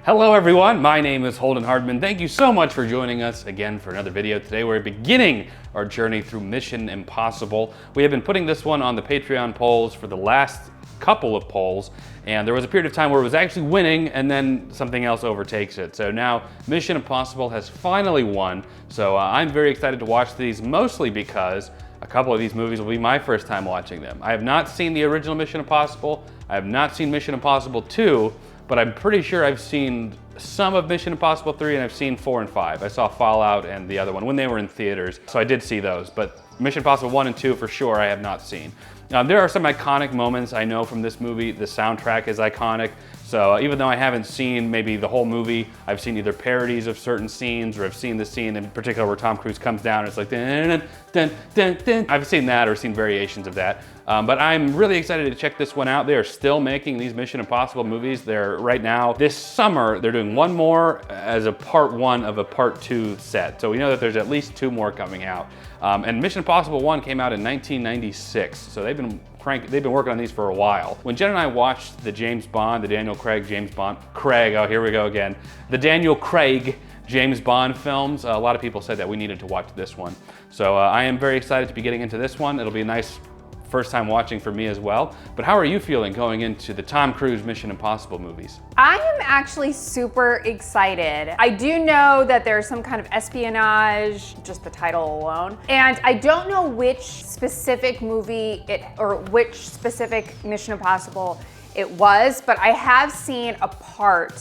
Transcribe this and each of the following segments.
Hello everyone, my name is Holden Hardman. Thank you so much for joining us again for another video. Today we're beginning our journey through Mission Impossible. We have been putting this one on the Patreon polls for the last couple of polls, and there was a period of time where it was actually winning and then something else overtakes it. So now Mission Impossible has finally won. So I'm very excited to watch these, mostly because a couple of these movies will be my first time watching them. I have not seen the original Mission Impossible. I have not seen Mission Impossible 2, but I'm pretty sure I've seen some of Mission Impossible 3 and I've seen 4 and 5. I saw Fallout and the other one when they were in theaters, so I did see those. But Mission Impossible 1 and 2 for sure I have not seen. There are some iconic moments I know from this movie. The soundtrack is iconic. So even though I haven't seen maybe the whole movie, I've seen either parodies of certain scenes or I've seen the scene in particular where Tom Cruise comes down and it's like dun, dun, dun, dun, dun. I've seen that or seen variations of that. But I'm really excited to check this one out. They are still making these Mission Impossible movies. They're right now, this summer, they're doing one more as a part 1 of a part 2 set. So we know that there's at least 2 more coming out. And Mission Impossible 1 came out in 1996. So they've been working on these for a while. When Jen and I watched the James Bond, the Daniel Craig James Bond, oh, here we go again. The Daniel Craig James Bond films, a lot of people said that we needed to watch this one. So I am very excited to be getting into this one. It'll be a nice first time watching for me as well. But how are you feeling going into the Tom Cruise Mission Impossible movies? I am actually super excited. I do know that there's some kind of espionage, just the title alone. And I don't know which specific movie or which specific Mission Impossible it was, but I have seen a part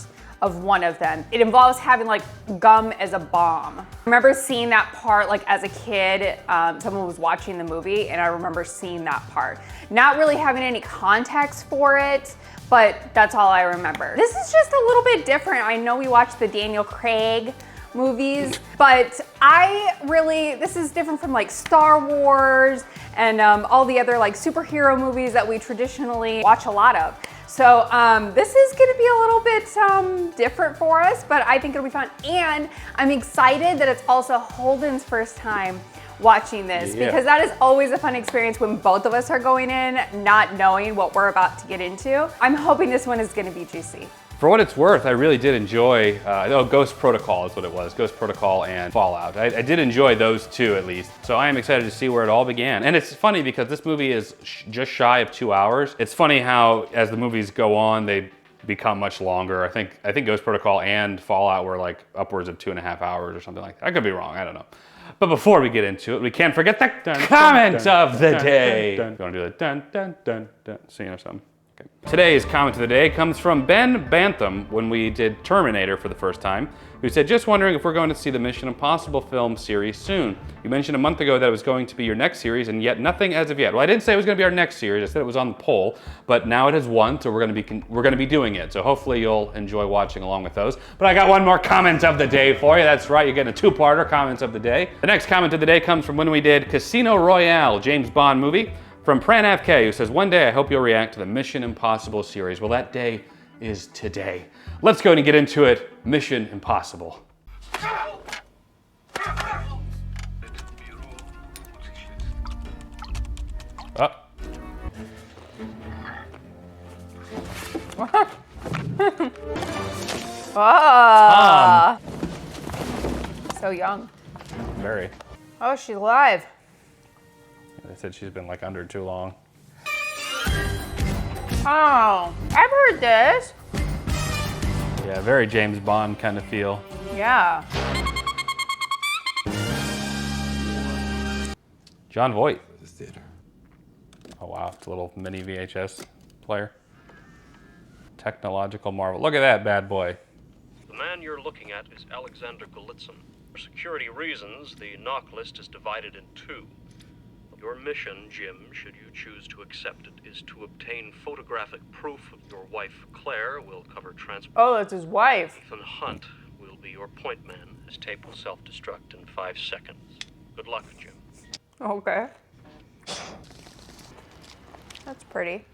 of one of them. It involves having like gum as a bomb. I remember seeing that part like as a kid. Someone was watching the movie and I remember seeing that part. Not really having any context for it, but that's all I remember. This is just a little bit different. I know we watched the Daniel Craig movies, but this is different from like Star Wars and all the other like superhero movies that we traditionally watch a lot of. So this is gonna be a little bit different for us, but I think it'll be fun. And I'm excited that it's also Holden's first time watching this, because that is always a fun experience when both of us are going in not knowing what we're about to get into. I'm hoping this one is gonna be juicy. For what it's worth, I really did enjoy, Ghost Protocol is what it was, Ghost Protocol and Fallout. I did enjoy those 2 at least, so I am excited to see where it all began. And it's funny because this movie is just shy of 2 hours. It's funny how as the movies go on, they become much longer. I think Ghost Protocol and Fallout were like upwards of 2.5 hours or something like that. I could be wrong, I don't know. But before we get into it, we can't forget the comment of the day. You wanna do the dun, dun, dun, dun, scene or something? Today's comment of the day comes from Ben Bantham when we did Terminator for the first time, who said, just wondering if we're going to see the Mission Impossible film series soon. You mentioned a month ago that it was going to be your next series and yet nothing as of yet. Well, I didn't say it was going to be our next series, I said it was on the poll, but now it has won, so we're going to be doing it. So hopefully you'll enjoy watching along with those. But I got one more comment of the day for you. That's right, you're getting a 2-parter, comments of the day. The next comment of the day comes from when we did Casino Royale, James Bond movie. From Pran FK, who says, one day I hope you'll react to the Mission Impossible series. Well, that day is today. Let's go ahead and get into it. Mission Impossible. Oh. So young. Very. Oh, she's alive. They said she's been like under too long. Oh, I've heard this. Yeah, very James Bond kind of feel. Yeah. Jon Voight. The theater. Oh wow, it's a little mini VHS player. Technological marvel. Look at that bad boy. The man you're looking at is Alexander Golitsyn. For security reasons, the knock list is divided in 2. Your mission, Jim, should you choose to accept it, is to obtain photographic proof of your wife, Claire, will cover transport. Oh, that's his wife. Ethan Hunt will be your point man. His tape will self-destruct in 5 seconds. Good luck, Jim. Okay. That's pretty.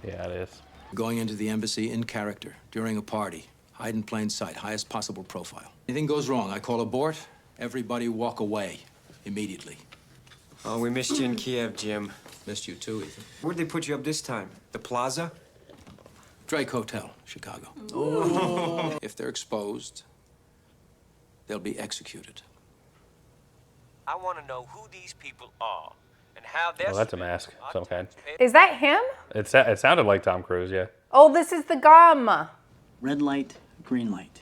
Yeah, it is. Going into the embassy in character, during a party. Hide in plain sight, highest possible profile. Anything goes wrong, I call abort, everybody walk away. Immediately. Oh, we missed you in Kiev, Jim. Missed you too, Ethan. Where'd they put you up this time? The plaza? Drake Hotel, Chicago. If they're exposed, they'll be executed. I want to know who these people are and how they're... Oh, that's a mask of some kind. Is that him? It sounded like Tom Cruise, yeah. Oh, this is the gum. Red light, green light.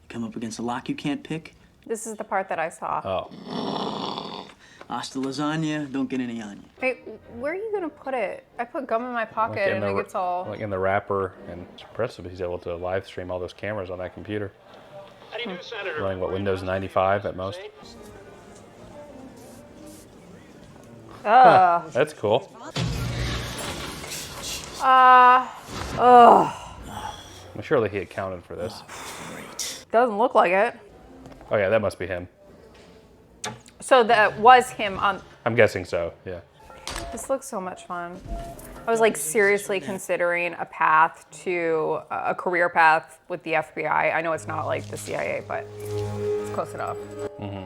You come up against a lock you can't pick. This is the part that I saw. Oh. Hasta lasagna, don't get any on you. Hey, where are you gonna put it? I put gum in my pocket and it gets all... Like in the wrapper, and it's impressive he's able to live stream all those cameras on that computer. How do you do, Senator? Running, what, Windows 95 at most? That's cool. Ugh. Well, surely he accounted for this. Doesn't look like it. Oh yeah, that must be him. So that was him on... I'm guessing so, yeah. This looks so much fun. I was like seriously considering a path to a career path with the FBI. I know it's not like the CIA, but it's close enough.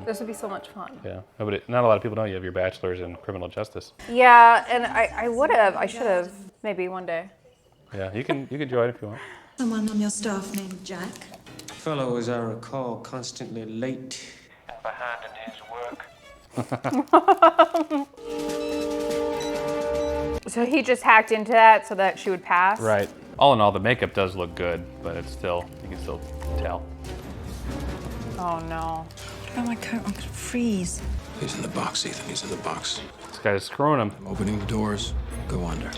This would be so much fun. Yeah, not a lot of people know you have your bachelor's in criminal justice. Yeah, and I should have, maybe one day. Yeah, you can join if you want. Someone on your staff named Jack? Fellow, as I recall, constantly late and behind in his work. So he just hacked into that so that she would pass? Right. All in all, the makeup does look good, but it's still, you can still tell. Oh no. Oh, my coat, I'm gonna freeze. He's in the box, Ethan. He's in the box. This guy's screwing him. I'm opening the doors. Go under.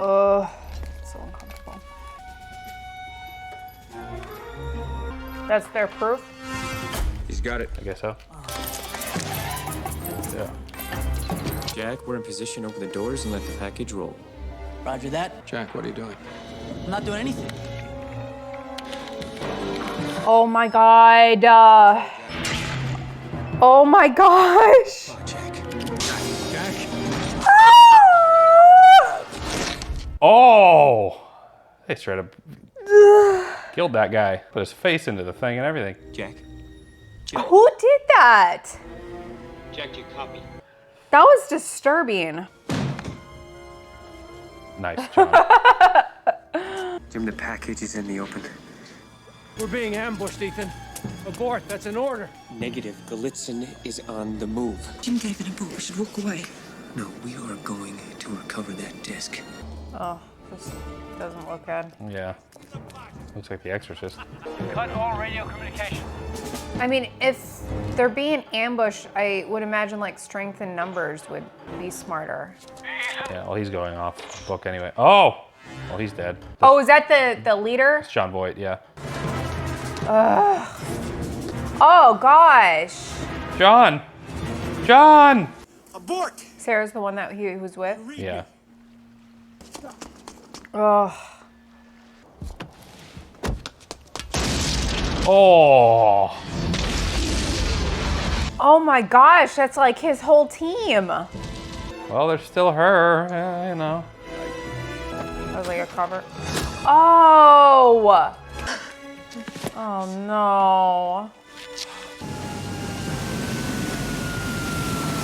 So uncomfortable. That's their proof? He's got it. I guess so. Yeah. Jack, we're in position. Open the doors and let the package roll. Roger that. Jack, what are you doing? I'm not doing anything. Oh my god. Oh my gosh. Oh, Jack. Jack. Oh! They straight up killed that guy. Put his face into the thing and everything. Jack. Who did that? Jack, your copy. That was disturbing. Nice, John. Jim, the package is in the open. We're being ambushed, Ethan. Abort, that's an order. Negative. Galitzin is on the move. Jim gave it a boot. We should walk away. No, we are going to recover that disc. Oh, this doesn't look good. Yeah. Looks like The Exorcist. Cut all radio communication. I mean, if they're being ambushed, I would imagine like strength in numbers would be smarter. Yeah, well, he's going off book anyway. Oh! Well, he's dead. Oh, is that the leader? It's Jon Voight, yeah. Oh gosh. John! John! Abort! Sarah's the one that he was with? Yeah. Oh. Oh! Oh my gosh, that's like his whole team. Well, there's still her, you know. That was like a cover. Oh! Oh no.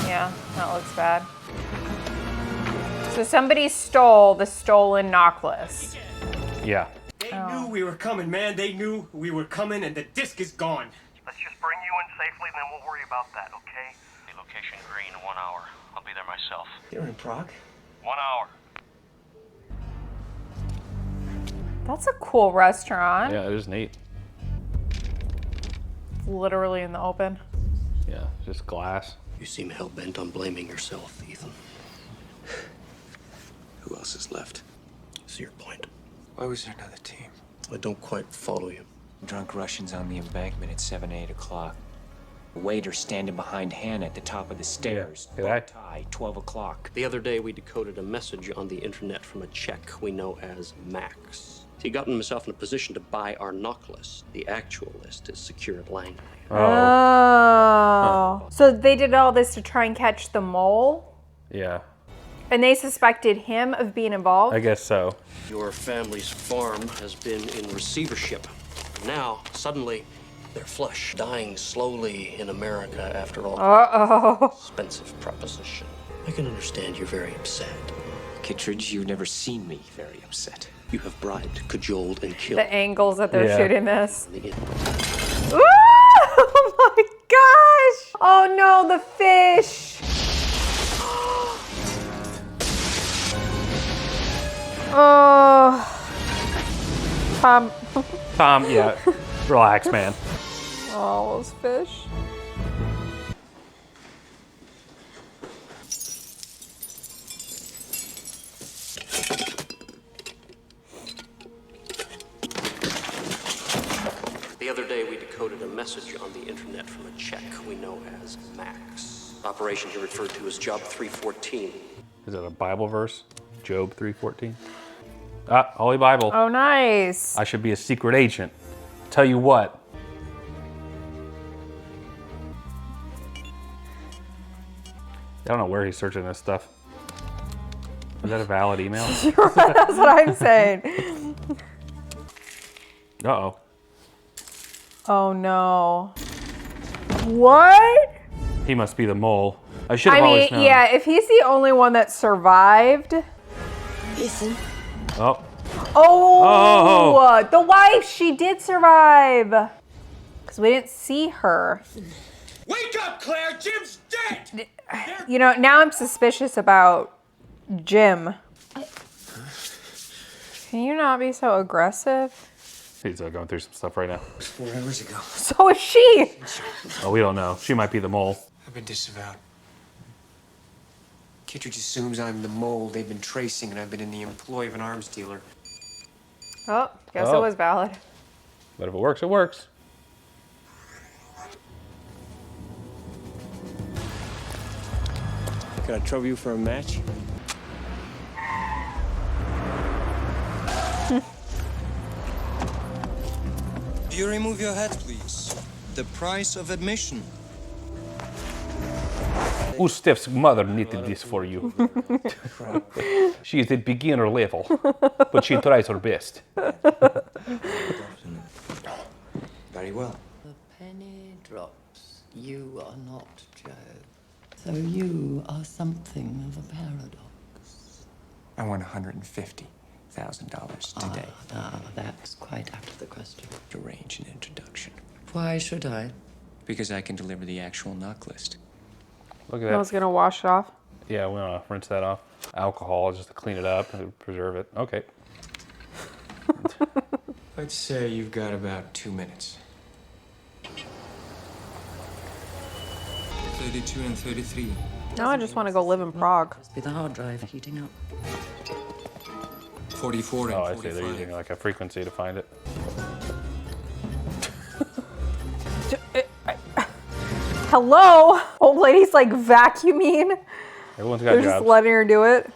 Yeah, that looks bad. So somebody stole the stolen knocklace. Yeah. They knew we were coming, man. They knew we were coming, and the disc is gone. Let's just bring you in safely, then we'll worry about that, okay? The location green, 1 hour. I'll be there myself. You're in Prague? 1 hour. That's a cool restaurant. Yeah, it is neat. It's literally in the open. Yeah, just glass. You seem hell-bent on blaming yourself, Ethan. Who else is left? See your point. Why was there another team? I don't quite follow you. Drunk Russians on the embankment at 7, 8 o'clock. A waiter standing behind Hannah at the top of the stairs. Yeah. Bow tie, 12 o'clock. The other day, we decoded a message on the internet from a Czech we know as Max. He got himself in a position to buy our knock list. The actual list is secure at Langley. Oh. So they did all this to try and catch the mole? Yeah, And they suspected him of being involved? I guess so. Your family's farm has been in receivership. Now, suddenly, they're flush, dying slowly in America after all. Uh-oh. Expensive proposition. I can understand you're very upset. Kittredge, you've never seen me very upset. You have bribed, cajoled, and killed. The angles that they're shooting this. The Ooh, oh my gosh! Oh no, the fish! Oh, Tom, yeah, relax, man. Oh, those fish. The other day, we decoded a message on the internet from a Czech we know as Max. Operation he referred to as Job 314. Is it a Bible verse? Job 3:14? Ah, Holy Bible. Oh, nice. I should be a secret agent. Tell you what. I don't know where he's searching this stuff. Is that a valid email? That's what I'm saying. Uh-oh. Oh no. What? He must be the mole. I should have always known. Yeah, if he's the only one that survived. Listen. Oh. Oh, the wife, she did survive. Because we didn't see her. Wake up, Claire! Jim's dead! You know, now I'm suspicious about Jim. Can you not be so aggressive? He's going through some stuff right now. 4 hours ago. So is she. Oh, we don't know. She might be the mole. I've been disavowed. Kittredge assumes I'm the mole they've been tracing, and I've been in the employ of an arms dealer. Oh, guess it Oh. was valid. But if it works, it works. Can I trouble you for a match? You remove your hat, please. The price of admission. Ustev's mother knitted this for you. She is at beginner level, but she tries her best. Very well. The penny drops. You are not Joe. So you are something of a paradox. I want $150,000 today. Ah, that's quite out of the question. To arrange an introduction. Why should I? Because I can deliver the actual knock list. Look at I that. was gonna wash it off. Yeah, we want to rinse that off. Alcohol just to clean it up and preserve it. Okay. Let's say you've got about 2 minutes. 32 and 33. Now I just want to go live in Prague. Must be the hard drive heating up. 44 and Oh, I see. 45. They're using like a frequency to find it. Hello? Old lady's like vacuuming. Everyone's got They're jobs. just letting her do it.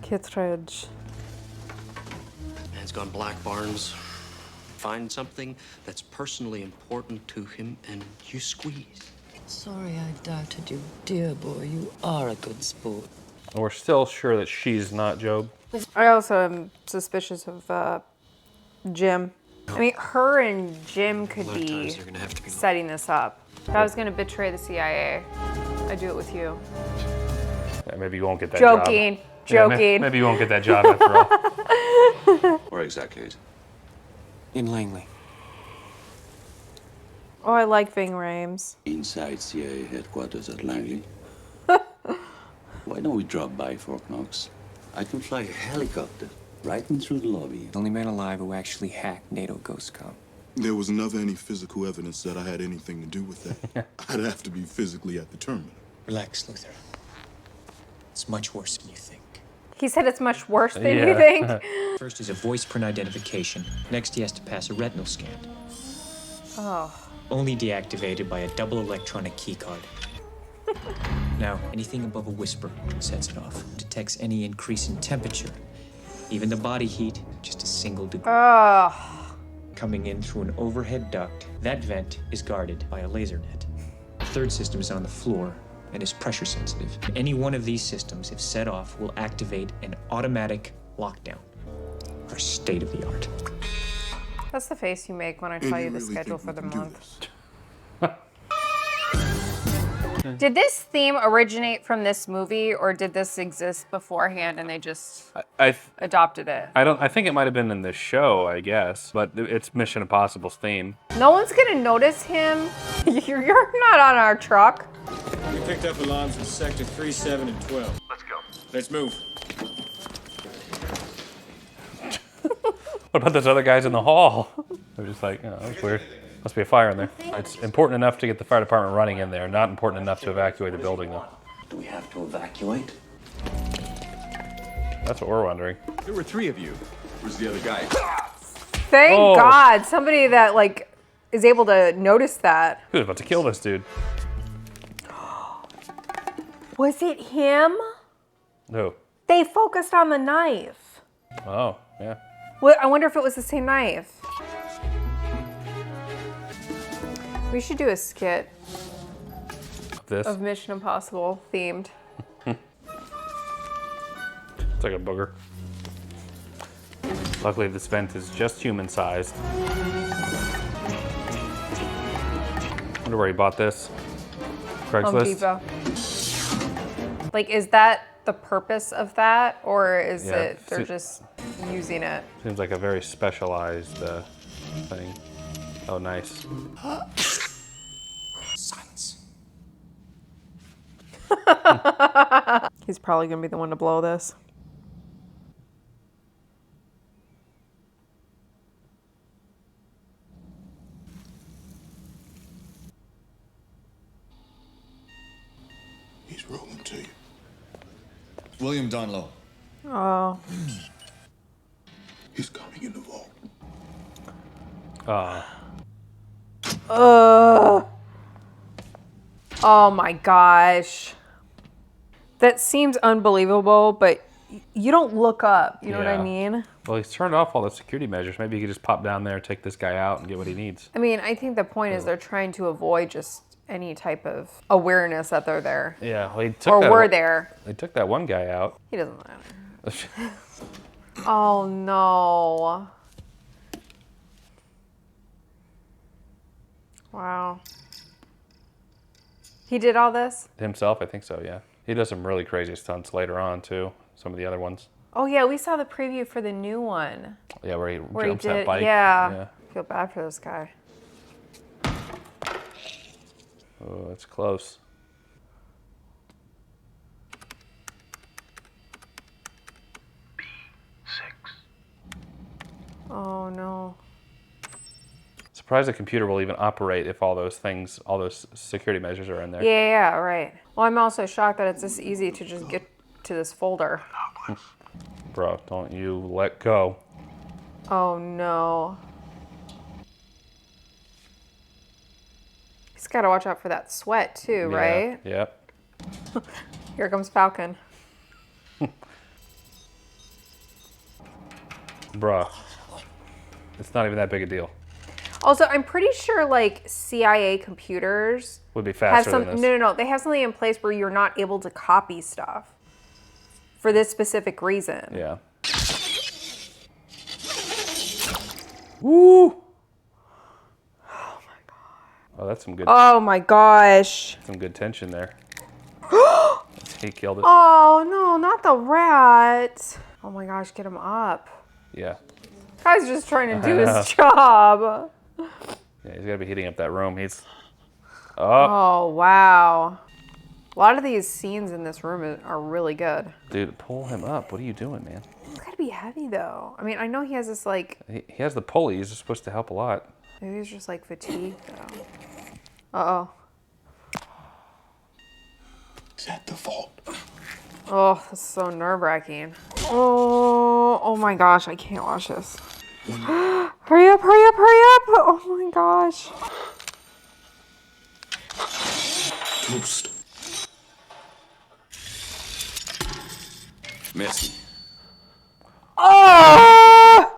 Kittredge. Man's gone black, Barnes. Find something that's personally important to him and you squeeze. Sorry I doubted you. Dear boy, you are a good sport. And we're still sure that she's not Job. I also am suspicious of Jim. I mean, her and Jim could be setting this up. If I was gonna betray the CIA, I'd do it with you. Yeah, maybe you won't get that Joking. job. Joking. Yeah, maybe you won't get that job after all. Where exactly is it? In Langley. Oh, I like Ving Rhames. Inside CIA headquarters at Langley. Why don't we drop by Fort Knox? I can fly a helicopter right in through the lobby. The only man alive who actually hacked NATO GhostCom. There was never any physical evidence that I had anything to do with that. I'd have to be physically at the terminal. Relax, Luther. It's much worse than you think. He said it's much worse than you think. First is a voice print identification. Next, he has to pass a retinal scan. Oh. Only deactivated by a double electronic keycard. Now, anything above a whisper sets it off. Detects any increase in temperature. Even the body heat, just a single degree. Ugh. Coming in through an overhead duct, that vent is guarded by a laser net. The third system is on the floor and is pressure sensitive. Any one of these systems, if set off, will activate an automatic lockdown. For state of the art. That's the face you make when I tell you the schedule for the month. Did this theme originate from this movie, or did this exist beforehand and they just adopted it? I think it might have been in this show, I guess, but it's Mission Impossible's theme. No one's gonna notice him. You're not on our truck. We picked up alarms in sector 3, 7, and 12. Let's go. Let's move. What about those other guys in the hall? They're just like, oh, that's weird. Must be a fire in there. It's important enough to get the fire department running in there, not important enough to evacuate the building, though. Do we have to evacuate? That's what we're wondering. There were 3 of you. Where's the other guy? Thank God, somebody that like is able to notice that. He was about to kill this dude. Was it him? Who? They focused on the knife. Oh, yeah. Well, I wonder if it was the same knife. We should do a skit This? of Mission Impossible themed. It's like a booger. Luckily, this vent is just human-sized. Wonder where he bought this. Craigslist? Home Depot. Like, is that the purpose of that, or is it they're just using it? Seems like a very specialized thing. Oh, nice. Silence. He's probably gonna be the one to blow this. He's rolling to you. William Donlow. Oh. He's coming in the vault. Oh my gosh. That seems unbelievable, but you don't look up, you know what I mean? Well, he's turned off all the security measures. Maybe he could just pop down there, take this guy out, and get what he needs. I mean, I think the point is they're trying to avoid just any type of awareness that they're there. Yeah, well, he took Or that were there. They took that one guy out. He doesn't matter. Oh no. Wow. He did all this? Himself, I think so, yeah. He does some really crazy stunts later on, too. Some of the other ones. Oh yeah, we saw the preview for the new one. Yeah, where he jumps that bike. Yeah. Feel bad for this guy. Oh, that's close. Oh no. Surprised the computer will even operate if all those things, all those security measures are in there. Yeah, right. Well, I'm also shocked that it's this easy to just get to this folder. Bro, don't you let go. Oh no. He's got to watch out for that sweat too, right? Yep. Here comes Falcon. Bruh. It's not even that big a deal. Also, I'm pretty sure like CIA computers Would be faster have than this. No. They have something in place where you're not able to copy stuff for this specific reason. Yeah. Woo! Oh, that's some good. Oh my gosh. Some good tension there. He killed it. Oh no, not the rat. Oh my gosh, get him up. Yeah. Guy's just trying to do his job. Yeah, he's got to be heating up that room. He's up. Oh wow. A lot of these scenes in this room are really good. Dude, pull him up. What are you doing, man? It's gotta be heavy though. I mean, I know he has this like... He has the pulley. He's supposed to help a lot. Maybe he's just like fatigued though. Uh-oh. Is that the vault? Oh, this is so nerve-wracking. Oh my gosh, I can't watch this. Hurry up, hurry up, hurry up! Oh my gosh. Toast. Merci. Oh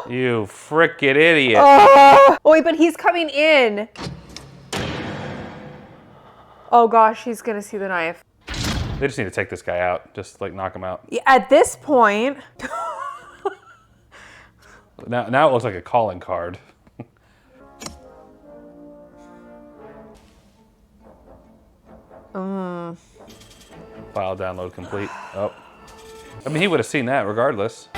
no! You frickin' idiot. Oh wait, but he's coming in. Oh gosh, he's gonna see the knife. They just need to take this guy out. Just like knock him out. Yeah, at this point. Now it looks like a calling card. Mm. File download complete. Oh. I mean, he would have seen that regardless.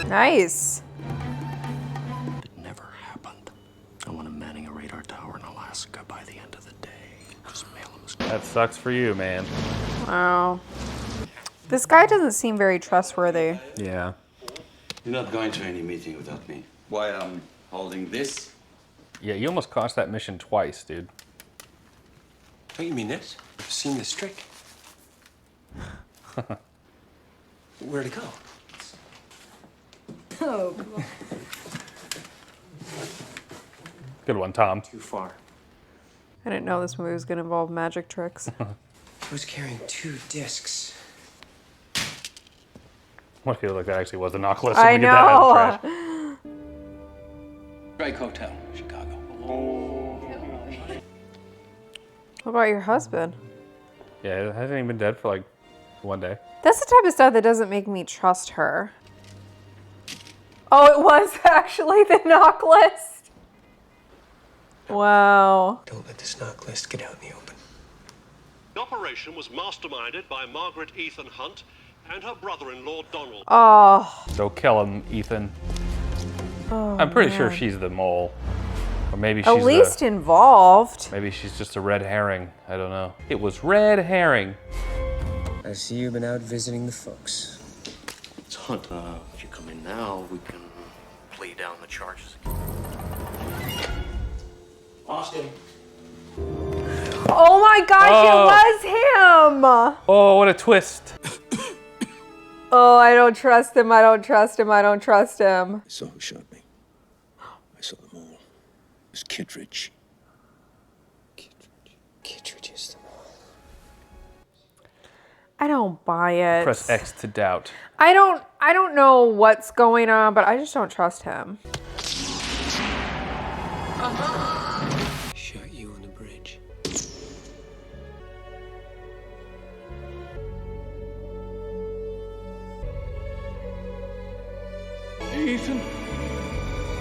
Nice. It never happened. I want him manning a radar tower in Alaska by the end of the day. Just mail him his... That sucks for you, man. Wow. This guy doesn't seem very trustworthy. Yeah. You're not going to any meeting without me. Why I'm holding this? Yeah, you almost cost that mission twice, dude. Don't you mean this? I've seen this trick. Where'd it go? Oh, come on. Good one, Tom. Too far. I didn't know this movie was going to involve magic tricks. Who's carrying 2 discs? What if you like that actually was the knock list? I We get that out of the trash. know. Drake Hotel, Chicago. What about your husband? Yeah, it hasn't even been dead for like 1 day. That's the type of stuff that doesn't make me trust her. Oh, it was actually the knock list. Wow. Don't let this knock list get out in the open. The operation was masterminded by Margaret Ethan Hunt and her brother-in-law Donald. Oh. So kill him, Ethan. Oh, I'm pretty sure man. she's the mole. Or maybe she's At least involved. Maybe she's just a red herring. I don't know. It was red herring. I see you've been out visiting the folks. It's Hunt. If you come in now, we can play down the charges. Austin. Oh my gosh, it was him! Oh, what a twist. Oh, I don't trust him, I don't trust him, I don't trust him. I saw who shot me. I saw them all. It was Kittredge. Kittredge is the mole. I don't buy it. Press X to doubt. I don't know what's going on, but I just don't trust him. Shot you on the bridge. Ethan.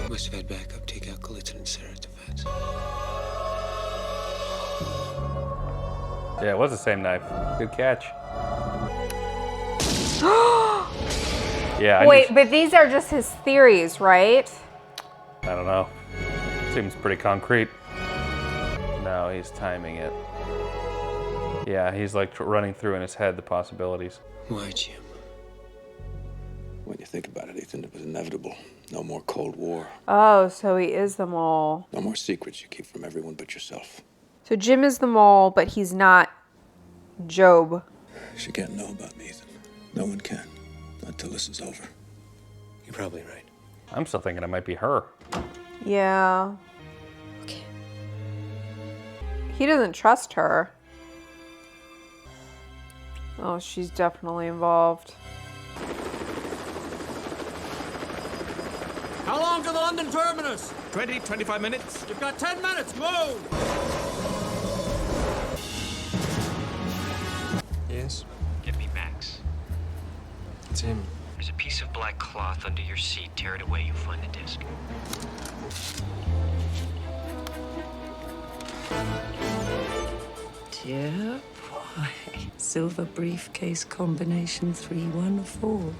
Must have had backup. Take out Galitzin and Sarah at the vets. Yeah, it was the same knife. Good catch. Yeah. Wait, but these are just his theories, right? I don't know. Seems pretty concrete. No, he's timing it. Yeah, he's like running through in his head the possibilities. Why, Jim? When you think about it, Ethan, it was inevitable. No more Cold War. Oh, so he is the mole. No more secrets you keep from everyone but yourself. So Jim is the mole, but he's not Job. She can't know about me, Ethan. No one can. Not till this is over. You're probably right. I'm still thinking it might be her. Yeah. Okay. He doesn't trust her. Oh, she's definitely involved. How long to the London terminus? 25 minutes. You've got 10 minutes. Move! Yes? Get me Max. It's him. There's a piece of black cloth under your seat. Tear it away, you'll find the disc. Dear boy. Silver briefcase combination 314.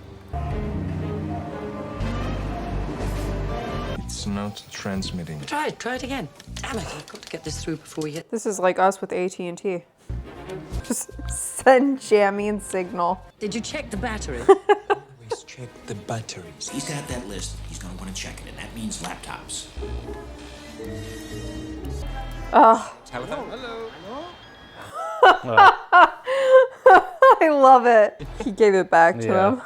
It's not transmitting. Try it again. Damn it, I've got to get this through before we hit. This is like us with AT&T. Just send jamming signal. Did you check the battery? Always check the batteries. He's got that list. He's gonna want to check it, and that means laptops. Oh. Telephone. Hello. I love it. He gave it back to him.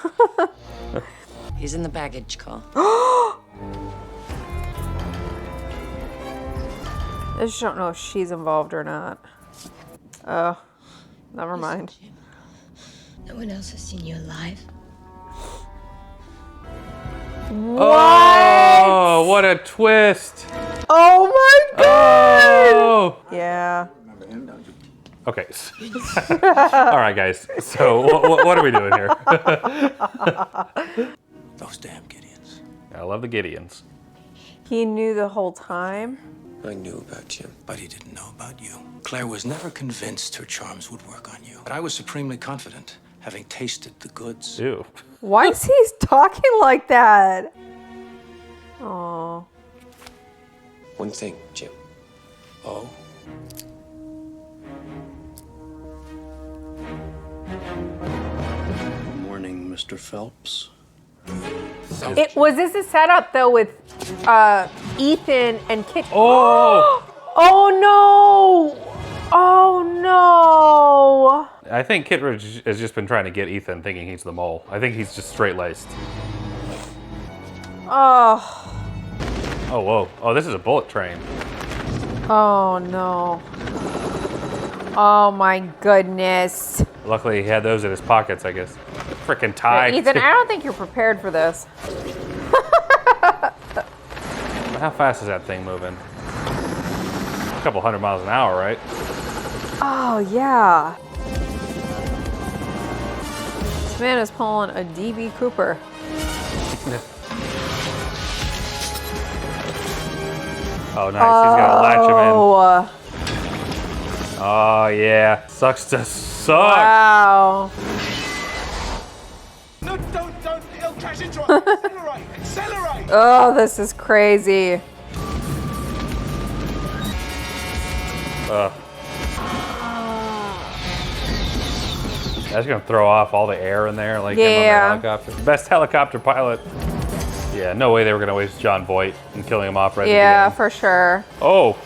He's in the baggage car. I just don't know if she's involved or not. Oh, never mind. No one else has seen you alive. What? Oh, what a twist. Oh my god! Oh. Yeah. Okay. All right, guys. So what are we doing here? Those damn Gideons. I love the Gideons. He knew the whole time? I knew about Jim. But he didn't know about you. Claire was never convinced her charms would work on you. But I was supremely confident, having tasted the goods. Ew. Why is he talking like that? Oh. One thing, Jim. Oh? Morning, Mr. Phelps. Was this a setup though with Ethan and Kit? Oh! Oh no! Oh no! I think Kittredge has just been trying to get Ethan thinking he's the mole. I think he's just straight-laced. Oh. Oh, whoa. Oh, this is a bullet train. Oh no. Oh my goodness. Luckily, he had those in his pockets, I guess. Frickin' tie. Yeah, Ethan, I don't think you're prepared for this. How fast is that thing moving? A couple 100 miles an hour, right? Oh yeah. This man is pulling a DB Cooper. Oh, nice. He's gonna latch him in. Oh. Oh, yeah. Sucks to suck. Wow. No, don't. It'll catch it. Accelerate. Accelerate. Oh, this is crazy. That's gonna throw off all the air in there, like him on the helicopter. Best helicopter pilot. Yeah, no way they were gonna waste Jon Voight and killing him off right at the Yeah, beginning. for sure. Oh.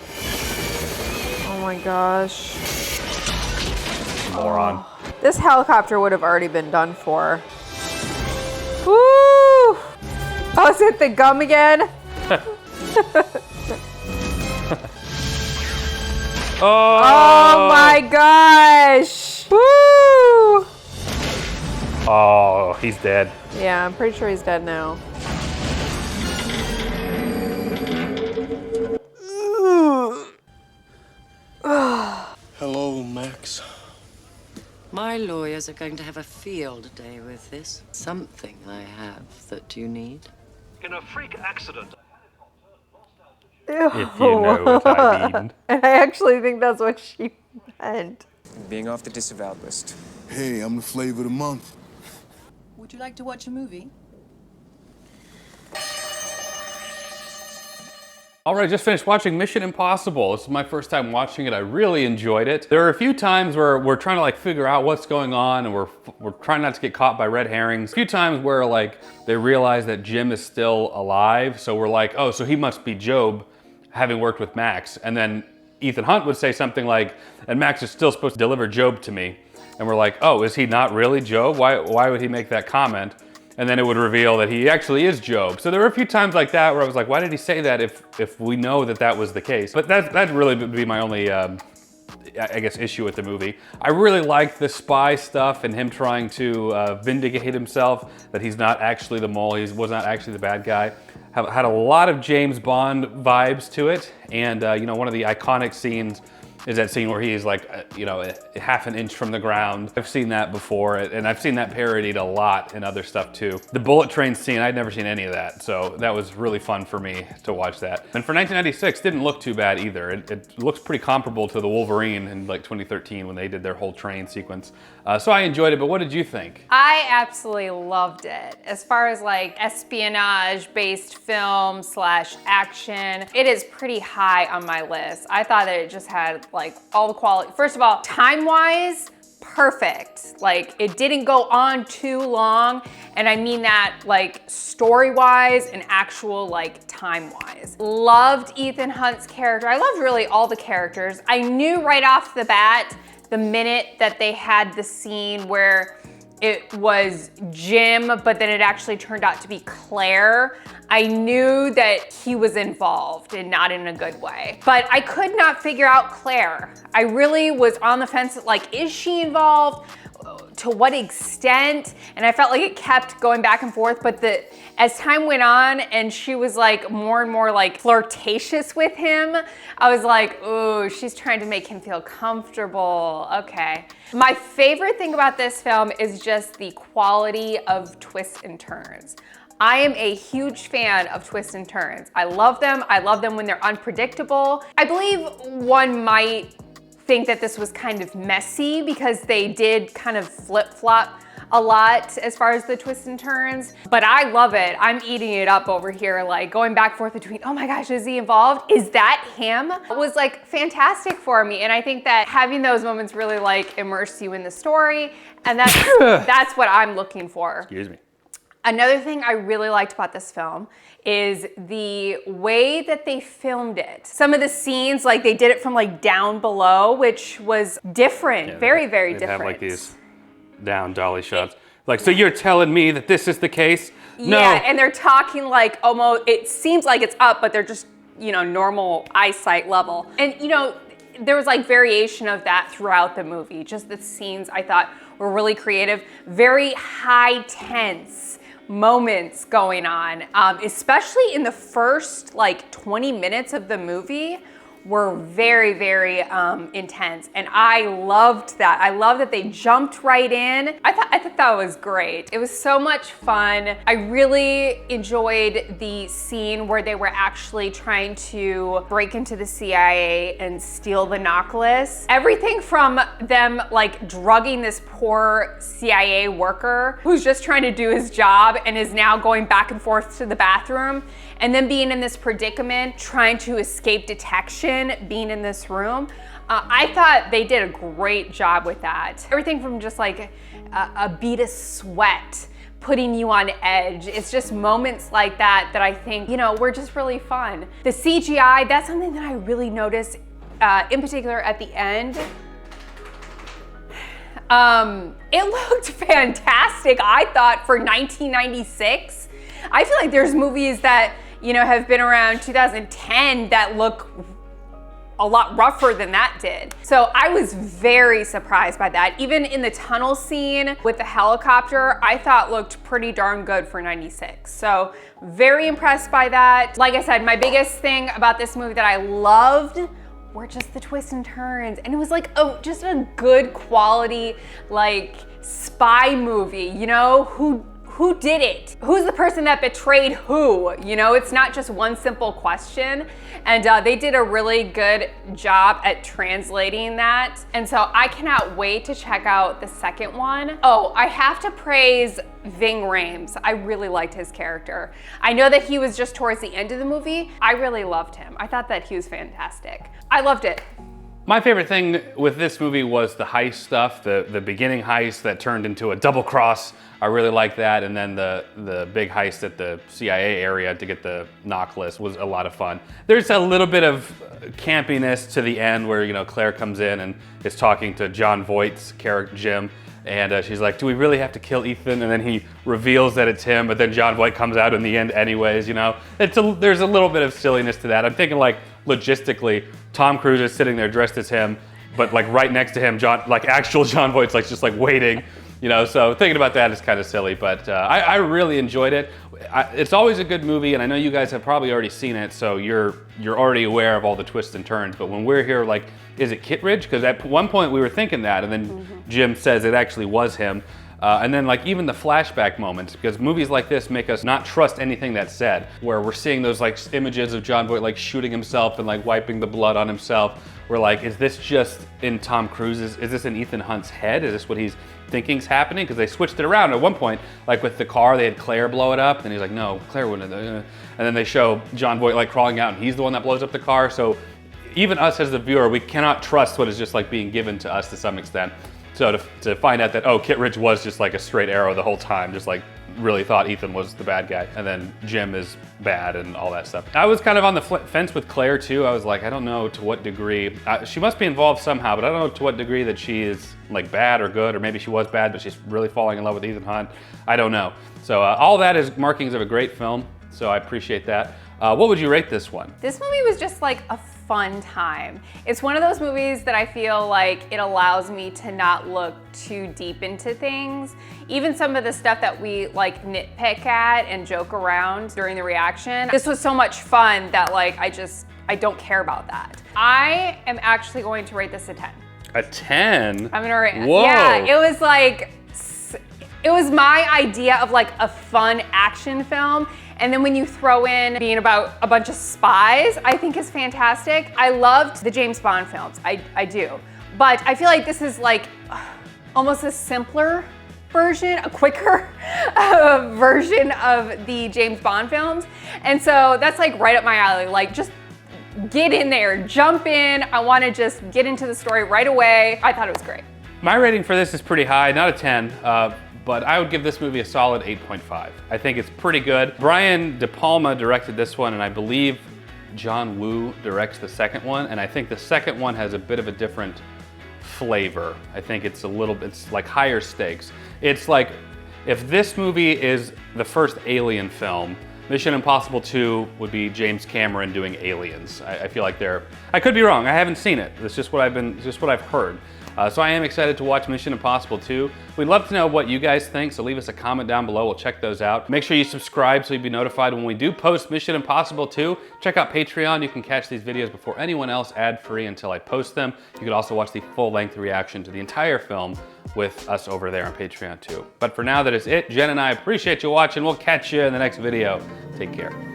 Oh my gosh. Moron. This helicopter would have already been done for. Woo! Oh, is it the gum again? Oh my gosh! Woo! Oh, he's dead. Yeah, I'm pretty sure he's dead now. Hello, Max. My lawyers are going to have a field day with this. Something I have that you need. In a freak accident. If you know what I mean. And I actually think that's what she meant. Being off the disavowed list. Hey, I'm the flavor of the month. Would you like to watch a movie? All right, just finished watching Mission Impossible. This is my first time watching it. I really enjoyed it. There are a few times where we're trying to like figure out what's going on and we're trying not to get caught by red herrings. A few times where like they realize that Jim is still alive. So we're like, oh, so he must be Job, having worked with Max. And then Ethan Hunt would say something like, and Max is still supposed to deliver Job to me. And we're like, oh, is he not really Job? Why would he make that comment? And then it would reveal that he actually is Job. So there were a few times like that where I was like, why did he say that if we know that that was the case? But that really would be my only, I guess, issue with the movie. I really liked the spy stuff and him trying to vindicate himself, that he's not actually the mole, he was not actually the bad guy. Had a lot of James Bond vibes to it. And you know, one of the iconic scenes is that scene where he is like, you know, a half an inch from the ground. I've seen that before, and I've seen that parodied a lot in other stuff too. The bullet train scene, I'd never seen any of that, so that was really fun for me to watch that. And for 1996, didn't look too bad either. It looks pretty comparable to the Wolverine in like 2013 when they did their whole train sequence. So I enjoyed it, but what did you think? I absolutely loved it. As far as like espionage-based film / action, it is pretty high on my list. I thought that it just had like all the quality. First of all, time-wise, perfect. Like it didn't go on too long, and I mean that like story-wise and actual like time-wise. Loved Ethan Hunt's character. I loved really all the characters. I knew right off the bat, the minute that they had the scene where it was Jim, but then it actually turned out to be Claire, I knew that he was involved and not in a good way. But I could not figure out Claire. I really was on the fence, like, is she involved? To what extent? And I felt like it kept going back and forth, but as time went on and she was like more and more like flirtatious with him, I was like, ooh, she's trying to make him feel comfortable. Okay. My favorite thing about this film is just the quality of twists and turns. I am a huge fan of twists and turns. I love them. I love them when they're unpredictable. I believe one might think that this was kind of messy because they did kind of flip-flop a lot as far as the twists and turns, but I love it. I'm eating it up over here, like going back and forth between, oh my gosh, is he involved? Is that him? It was like fantastic for me. And I think that having those moments really like immerse you in the story. And that's what I'm looking for. Excuse me. Another thing I really liked about this film is the way that they filmed it. Some of the scenes, like they did it from like down below, which was different, very, very different. They have like these down dolly shots. Like, so you're telling me that this is the case? No. Yeah, and they're talking like almost, it seems like it's up, but they're just, you know, normal eyesight level. And you know, there was like variation of that throughout the movie. Just the scenes I thought were really creative, very high tense moments going on, especially in the first like 20 minutes of the movie were very, very intense. And I loved that. I love that they jumped right in. I thought that was great. It was so much fun. I really enjoyed the scene where they were actually trying to break into the CIA and steal the Nautilus. Everything from them like drugging this poor CIA worker who's just trying to do his job and is now going back and forth to the bathroom, and then being in this predicament, trying to escape detection, being in this room. I thought they did a great job with that. Everything from just like a bead of sweat, putting you on edge. It's just moments like that that I think, you know, were just really fun. The CGI, that's something that I really noticed, in particular at the end. It looked fantastic, I thought, for 1996. I feel like there's movies that, you know, have been around 2010 that look a lot rougher than that did. So I was very surprised by that. Even in the tunnel scene with the helicopter, I thought looked pretty darn good for 96. So very impressed by that. Like I said, my biggest thing about this movie that I loved were just the twists and turns. And it was like just a good quality, like spy movie, you know, who did it? Who's the person that betrayed who? You know, it's not just one simple question. And they did a really good job at translating that. And so I cannot wait to check out the second one. Oh, I have to praise Ving Rhames. I really liked his character. I know that he was just towards the end of the movie. I really loved him. I thought that he was fantastic. I loved it. My favorite thing with this movie was the heist stuff, the beginning heist that turned into a double cross. I really liked that, and then the big heist at the CIA area to get the Nautilus was a lot of fun. There's a little bit of campiness to the end where, you know, Claire comes in and is talking to Jon Voight's character, Jim, and she's like, do we really have to kill Ethan? And then he reveals that it's him, but then Jon Voight comes out in the end anyways, you know? There's a little bit of silliness to that. I'm thinking like, logistically, Tom Cruise is sitting there dressed as him, but like right next to him, actual Jon Voight's like just like waiting, you know, so thinking about that is kind of silly, but I really enjoyed it. It's always a good movie, and I know you guys have probably already seen it, so you're already aware of all the twists and turns, but when we're here, like, is it Kittredge? Because at one point we were thinking that, and then Jim says it actually was him. And then like even the flashback moments, because movies like this make us not trust anything that's said, where we're seeing those like images of Jon Voight like shooting himself and like wiping the blood on himself. We're like, is this just in Tom Cruise's, is this in Ethan Hunt's head? Is this what he's thinking's happening? Because they switched it around at one point, like with the car, they had Claire blow it up, and he's like, no, Claire wouldn't have. And then they show Jon Voight like crawling out, and he's the one that blows up the car. So even us as the viewer, we cannot trust what is just like being given to us to some extent. So to find out that, oh, Kittredge was just like a straight arrow the whole time, just like really thought Ethan was the bad guy, and then Jim is bad and all that stuff. I was kind of on the fence with Claire too. I was like, I don't know to what degree. She must be involved somehow, but I don't know to what degree that she is like bad or good, or maybe she was bad, but she's really falling in love with Ethan Hunt. I don't know. So all that is markings of a great film, so I appreciate that. What would you rate this one? This movie was just like a fun time. It's one of those movies that I feel like it allows me to not look too deep into things. Even some of the stuff that we like nitpick at and joke around during the reaction. This was so much fun that like I don't care about that. I am actually going to rate this a 10. A 10? I'm gonna rate it. Whoa. Yeah, it was like, It was my idea of like a fun action film. And then when you throw in being about a bunch of spies, I think is fantastic. I loved the James Bond films, I do. But I feel like this is like almost a simpler version, a quicker version of the James Bond films. And so that's like right up my alley. Like just get in there, jump in. I want to just get into the story right away. I thought it was great. My rating for this is pretty high, not a 10, but I would give this movie a solid 8.5. I think it's pretty good. Brian De Palma directed this one, and I believe John Woo directs the second one, and I think the second one has a bit of a different flavor. I think it's it's like higher stakes. It's like, if this movie is the first Alien film, Mission Impossible 2 would be James Cameron doing Aliens. I feel like I could be wrong, I haven't seen it. It's just what I've heard. So I am excited to watch Mission Impossible 2. We'd love to know what you guys think, so leave us a comment down below. We'll check those out. Make sure you subscribe so you'll be notified when we do post Mission Impossible 2. Check out Patreon. You can catch these videos before anyone else ad-free until I post them. You could also watch the full-length reaction to the entire film with us over there on Patreon too. But for now, that is it. Jen and I appreciate you watching. We'll catch you in the next video. Take care.